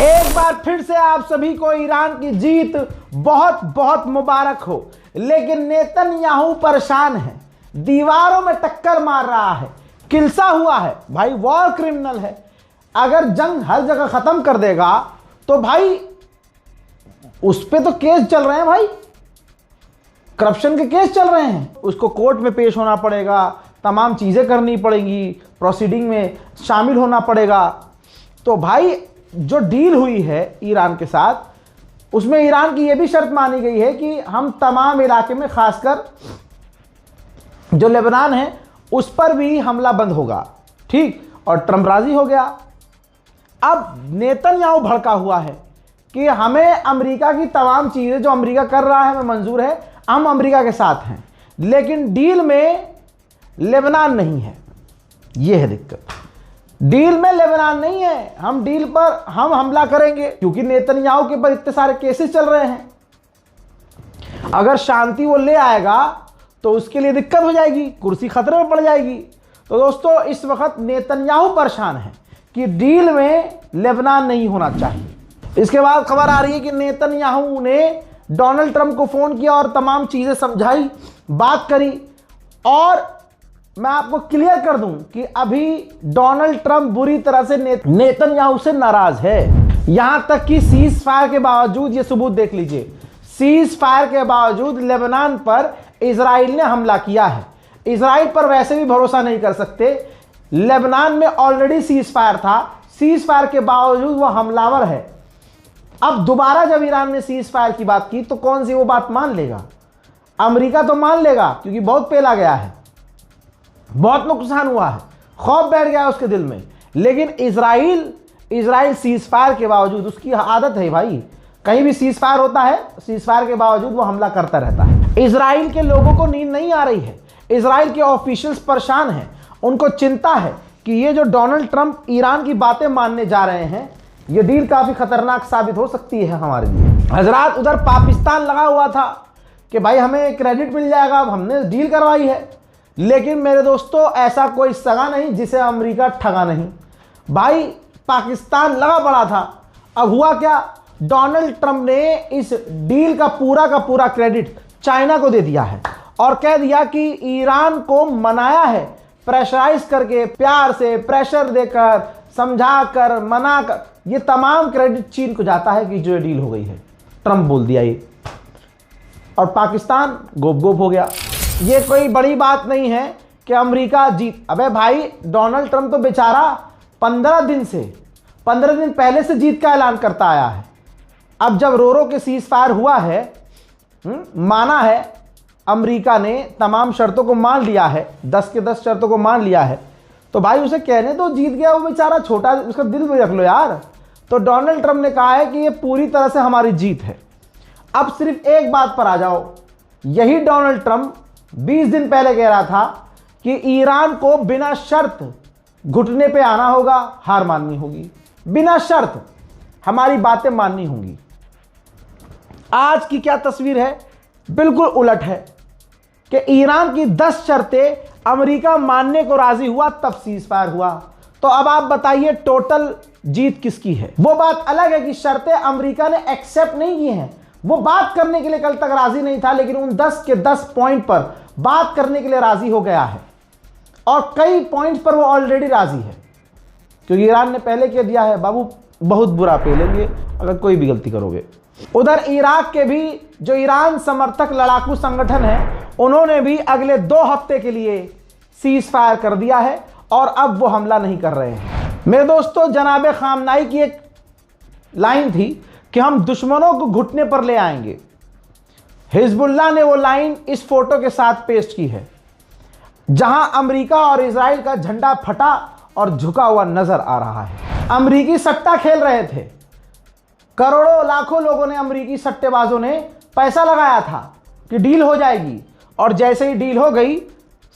एक बार फिर से आप सभी को ईरान की जीत बहुत बहुत मुबारक हो। लेकिन नेतन्याहू परेशान है, दीवारों में टक्कर मार रहा है, किलसा हुआ है। भाई वॉर क्रिमिनल है। अगर जंग हर जगह खत्म कर देगा तो भाई उस पे तो केस चल रहे हैं, भाई करप्शन के केस चल रहे हैं। उसको कोर्ट में पेश होना पड़ेगा, तमाम चीजें करनी पड़ेंगी, प्रोसीडिंग में शामिल होना पड़ेगा। तो भाई जो डील हुई है ईरान के साथ, उसमें ईरान की यह भी शर्त मानी गई है कि हम तमाम इलाके में, खासकर जो लेबनान है उस पर भी हमला बंद होगा। ठीक, और ट्रंप राजी हो गया। अब नेतन्याहू भड़का हुआ है कि हमें अमेरिका की तमाम चीजें जो अमेरिका कर रहा है हमें मंजूर है, हम अमेरिका के साथ हैं, लेकिन डील में लेबनान नहीं है। यह है दिक्कत, डील में लेबनान नहीं है। हम डील पर हम हमला करेंगे क्योंकि नेतन्याहू के ऊपर इतने सारे केसेस चल रहे हैं। अगर शांति वो ले आएगा तो उसके लिए दिक्कत हो जाएगी, कुर्सी खतरे में पड़ जाएगी। तो दोस्तों इस वक्त नेतन्याहू परेशान है कि डील में लेबनान नहीं होना चाहिए। इसके बाद खबर आ रही है कि नेतन्याहू ने डोनाल्ड ट्रंप को फोन किया और तमाम चीजें समझाई, बात करी। और मैं आपको क्लियर कर दूं कि अभी डोनाल्ड ट्रंप बुरी तरह से नेतन्याहू से नाराज है। यहां तक कि सीज फायर के बावजूद, ये सबूत देख लीजिए, सीज फायर के बावजूद लेबनान पर इजराइल ने हमला किया है। इजराइल पर वैसे भी भरोसा नहीं कर सकते। लेबनान में ऑलरेडी सीज फायर था, सीज फायर के बावजूद वह हमलावर है। अब दोबारा जब ईरान ने सीज फायर की बात की तो कौन सी वो बात मान लेगा? अमेरिका तो मान लेगा क्योंकि बहुत पेला गया है, बहुत नुकसान हुआ है, खौफ बैठ गया है उसके दिल में। लेकिन इजराइल सीज फायर के बावजूद, उसकी आदत है भाई, कहीं भी सीज फायर होता है, सीज फायर के बावजूद वो हमला करता रहता है। इजराइल के लोगों को नींद नहीं आ रही है, इजराइल के ऑफिशियल्स परेशान हैं। उनको चिंता है कि ये जो डोनाल्ड ट्रंप ईरान की बातें मानने जा रहे हैं, ये डील काफी खतरनाक साबित हो सकती है हमारे लिए। हजरात, उधर पाकिस्तान लगा हुआ था कि भाई हमें क्रेडिट मिल जाएगा, अब हमने डील करवाई है। लेकिन मेरे दोस्तों, ऐसा कोई सगा नहीं जिसे अमेरिका ठगा नहीं। भाई पाकिस्तान लगा पड़ा था। अब हुआ क्या? डोनाल्ड ट्रंप ने इस डील का पूरा क्रेडिट चाइना को दे दिया है और कह दिया कि ईरान को मनाया है, प्रेशराइज करके, प्यार से प्रेशर देकर, समझाकर, मनाकर, ये तमाम क्रेडिट चीन को जाता है कि जो डील हो गई है। ट्रंप बोल दिया ये, और पाकिस्तान गोप गोप हो गया। ये कोई बड़ी बात नहीं है कि अमेरिका जीत। अबे भाई, डोनाल्ड ट्रंप तो बेचारा 15 दिन पहले से जीत का ऐलान करता आया है। अब जब रो के सीज फायर हुआ है, माना है, अमेरिका ने तमाम शर्तों को मान लिया है, 10 के 10 शर्तों को मान लिया है, तो भाई उसे कहने तो जीत गया वो बेचारा, छोटा, उसका दिल भी रख लो यार। तो डोनाल्ड ट्रंप ने कहा है कि ये पूरी तरह से हमारी जीत है। अब सिर्फ एक बात पर आ जाओ, यही डोनाल्ड ट्रंप 20 दिन पहले कह रहा था कि ईरान को बिना शर्त घुटने पे आना होगा, हार माननी होगी, बिना शर्त हमारी बातें माननी होंगी। आज की क्या तस्वीर है? बिल्कुल उलट है कि ईरान की 10 शर्तें अमेरिका मानने को राजी हुआ, तब सीज फायर हुआ। तो अब आप बताइए टोटल जीत किसकी है? वो बात अलग है कि शर्तें अमेरिका ने एक्सेप्ट नहीं की हैं, वो बात करने के लिए कल तक राजी नहीं था, लेकिन उन 10 के 10 पॉइंट पर बात करने के लिए राजी हो गया है। और कई पॉइंट्स पर वो ऑलरेडी राजी है, क्योंकि ईरान ने पहले कह दिया है, बाबू बहुत बुरा पेलेंगे अगर कोई भी गलती करोगे। उधर इराक के भी जो ईरान समर्थक लड़ाकू संगठन है, उन्होंने भी अगले 2 हफ्ते के लिए सीज फायर कर दिया है और अब वो हमला नहीं कर रहे हैं। मेरे दोस्तों, जनाब खामनाई की एक लाइन थी कि हम दुश्मनों को घुटने पर ले आएंगे। हिजबुल्लाह ने वो लाइन इस फोटो के साथ पेश की है, जहां अमेरिका और इजराइल का झंडा फटा और झुका हुआ नजर आ रहा है। अमेरिकी सट्टा खेल रहे थे, करोड़ों लाखों लोगों ने, अमेरिकी सट्टेबाजों ने पैसा लगाया था कि डील हो जाएगी, और जैसे ही डील हो गई,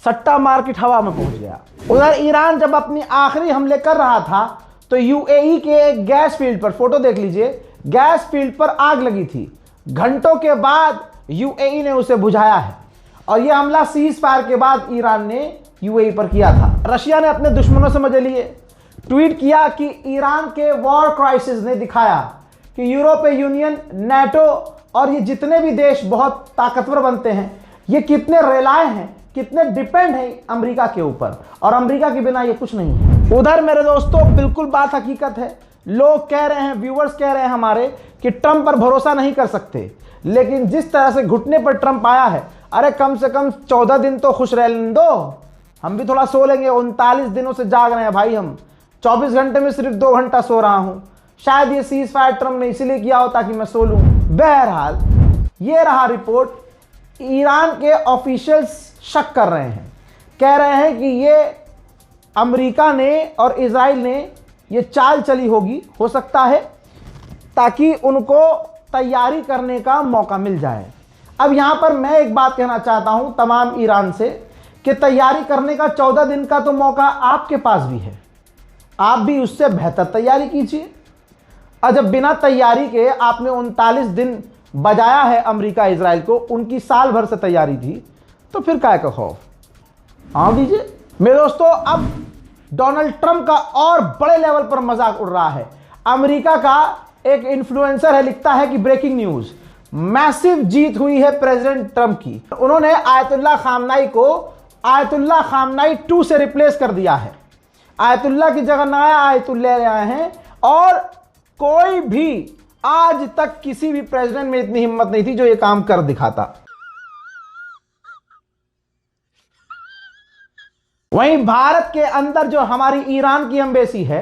सट्टा मार्केट हवा में पहुंच गया। उधर ईरान जब अपनी आखिरी हमले कर रहा था तो यूएई के एक गैस फील्ड पर, फोटो देख लीजिए, गैस फील्ड पर आग लगी थी। घंटों के बाद यूएई ने उसे बुझाया है, और यह हमला सीज फायर के बाद ईरान ने यूएई पर किया था। रशिया ने अपने दुश्मनों से मजे लिए ट्वीट किया कि ईरान के वॉर क्राइसिस ने दिखाया कि यूरोपीय यूनियन, नेटो और ये जितने भी देश बहुत ताकतवर बनते हैं, ये कितने रिलाय हैं, कितने डिपेंड हैं अमेरिका के ऊपर, और अमेरिका के बिना ये कुछ नहीं है। उधर मेरे दोस्तों बिल्कुल बात हकीकत है। लोग कह रहे हैं, व्यूअर्स कह रहे हैं हमारे, कि ट्रंप पर भरोसा नहीं कर सकते, लेकिन जिस तरह से घुटने पर ट्रंप आया है, अरे कम से कम 14 दिन तो खुश रह दो, हम भी थोड़ा सो लेंगे। 39 दिनों से जाग रहे हैं भाई, हम 24 घंटे में सिर्फ 2 घंटा सो रहा हूं। शायद ये सीज फायर ट्रंप ने इसीलिए किया हो ताकि मैं सो लूं। बहरहाल ये रहा रिपोर्ट। ईरान के ऑफिशियल्स शक कर रहे हैं, कह रहे हैं कि ये अमेरिका ने और इजराइल ने ये चाल चली होगी, हो सकता है, ताकि उनको तैयारी करने का मौका मिल जाए। अब यहां पर मैं एक बात कहना चाहता हूं तमाम ईरान से कि तैयारी करने का 14 दिन का तो मौका आपके पास भी है, आप भी उससे बेहतर तैयारी कीजिए। और जब बिना तैयारी के आपने 39 दिन बजाया है अमेरिका इजराइल को, उनकी साल भर से तैयारी थी, तो फिर काय का खौफ। हाँ दीजिए मेरे दोस्तों। अब डोनाल्ड ट्रंप का और बड़े लेवल पर मजाक उड़ रहा है। अमेरिका का एक इन्फ्लुएंसर है, लिखता है कि ब्रेकिंग न्यूज, मैसिव जीत हुई है प्रेसिडेंट ट्रंप की। उन्होंने आयतुल्ला खामनाई को आयतुल्ला खामनाई 2 से रिप्लेस कर दिया है। आयतुल्ला की जगह नया आयतुल्ला ले आए हैं, और कोई भी आज तक किसी भी प्रेसिडेंट में इतनी हिम्मत नहीं थी जो ये काम कर दिखाता। वहीं भारत के अंदर जो हमारी ईरान की एम्बेसी है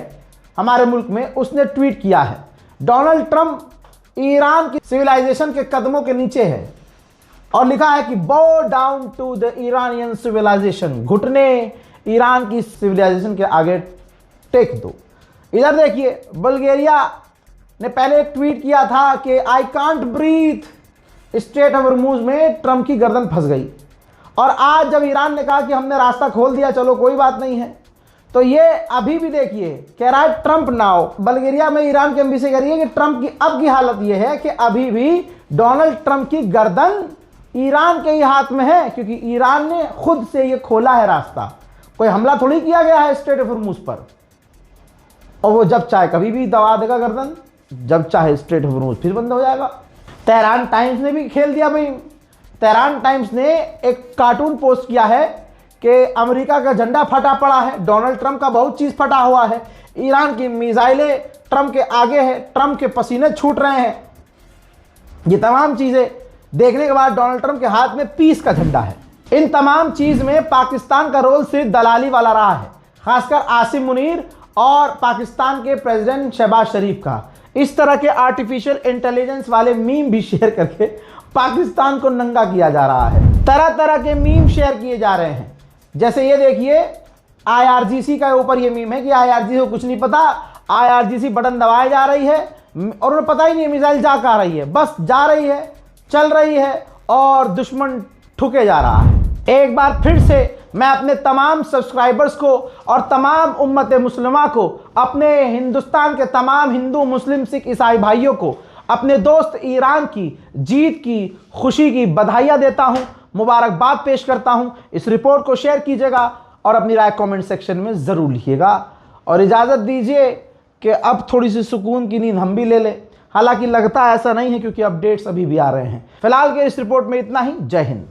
हमारे मुल्क में, उसने ट्वीट किया है, डोनाल्ड ट्रंप ईरान की सिविलाइजेशन के कदमों के नीचे है, और लिखा है कि bow down to the Iranian civilisation, घुटने ईरान की सिविलाइजेशन के आगे टेक दो। इधर देखिए, बल्गेरिया ने पहले एक ट्वीट किया था कि I can't breathe, strait of Hormuz में ट्रंप की गर्दन फंस गई। और आज जब ईरान ने कहा कि हमने रास्ता खोल दिया, चलो कोई बात नहीं है, तो ये अभी भी देखिए कह रहा है ट्रंप नाउ। बल्गेरिया में ईरान की एम्बेसी कह रही है कि ट्रंप की अब की हालत ये है कि अभी भी डोनाल्ड ट्रंप की गर्दन ईरान के ही हाथ में है, क्योंकि ईरान ने खुद से ये खोला है रास्ता। कोई हमला थोड़ी किया गया है स्ट्रेट ऑफ हॉर्मुज पर, और वो जब चाहे कभी भी दबा देगा गर्दन, जब चाहे स्ट्रेट ऑफ हॉर्मुज फिर बंद हो जाएगा। तेहरान टाइम्स ने भी खेल दिया भाई। तेहरान टाइम्स ने एक कार्टून पोस्ट किया है कि अमेरिका का झंडा फटा पड़ा है, डोनाल्ड ट्रंप का बहुत चीज फटा हुआ है, ईरान की मिसाइलें ट्रंप के आगे है, ट्रंप के पसीने छूट रहे हैं। ये तमाम चीजें देखने के बाद डोनाल्ड ट्रंप के हाथ में पीस का झंडा है। इन तमाम चीज में पाकिस्तान का रोल सिर्फ दलाली वाला रहा है, खासकर आसिम मुनीर और पाकिस्तान के प्रेसिडेंट शहबाज शरीफ का। इस तरह के आर्टिफिशियल इंटेलिजेंस वाले मीम भी शेयर करके पाकिस्तान को नंगा किया जा रहा है। तरह तरह के मीम शेयर किए जा रहे हैं, जैसे ये देखिए IRGC का ऊपर ये मीम है कि IRGC को कुछ नहीं पता, IRGC बटन दबाए जा रही है और उन्हें पता ही नहीं मिसाइल जा कहाँ रही है, बस जा रही है, चल रही है और दुश्मन ठुके जा रहा है। एक बार फिर से मैं अपने तमाम सब्सक्राइबर्स को और तमाम उम्मत मुस्लिमा को, अपने हिंदुस्तान के तमाम हिंदू, मुस्लिम, सिख, ईसाई भाइयों को, अपने दोस्त ईरान की जीत की खुशी की बधाइयाँ देता हूं, मुबारकबाद पेश करता हूं। इस रिपोर्ट को शेयर कीजिएगा और अपनी राय कमेंट सेक्शन में ज़रूर लिखिएगा, और इजाज़त दीजिए कि अब थोड़ी सी सुकून की नींद हम भी ले लें। हालांकि लगता ऐसा नहीं है, क्योंकि अपडेट्स अभी भी आ रहे हैं। फिलहाल के इस रिपोर्ट में इतना ही। जय हिंद।